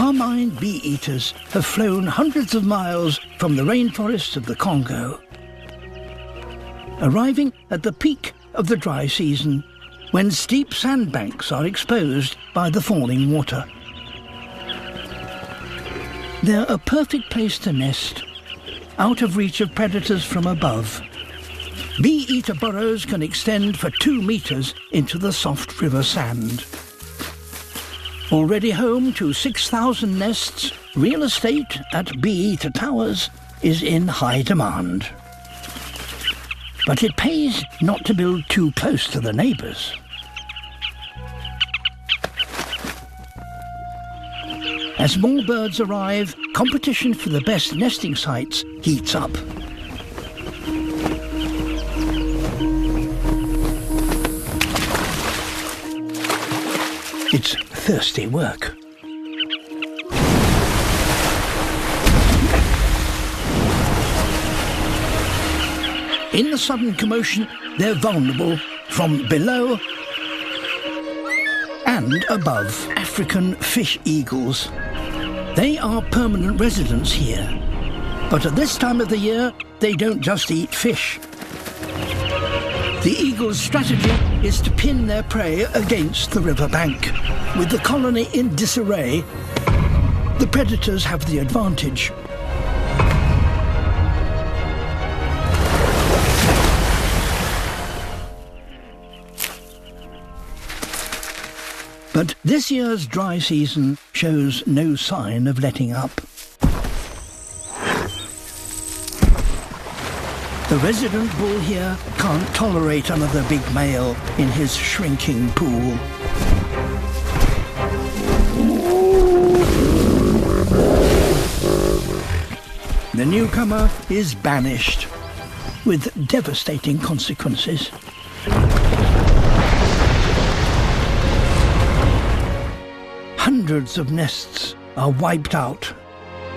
Carmine bee-eaters have flown hundreds of miles from the rainforests of the Congo, arriving at the peak of the dry season, when steep sandbanks are exposed by the falling water. They're a perfect place to nest, out of reach of predators from above. Bee-eater burrows can extend for 2 meters into the soft river sand. Already home to 6,000 nests, real estate at Bee-eater Towers is in high demand. But it pays not to build too close to the neighbours. As more birds arrive, competition for the best nesting sites heats up. It's thirsty work. In the sudden commotion, they're vulnerable from below and above. African fish eagles. They are permanent residents here. But at this time of the year, they don't just eat fish. The eagle's strategy is to pin their prey against the riverbank. With the colony in disarray, the predators have the advantage. But this year's dry season shows no sign of letting up. The resident bull here can't tolerate another big male in his shrinking pool. The newcomer is banished, with devastating consequences. Hundreds of nests are wiped out.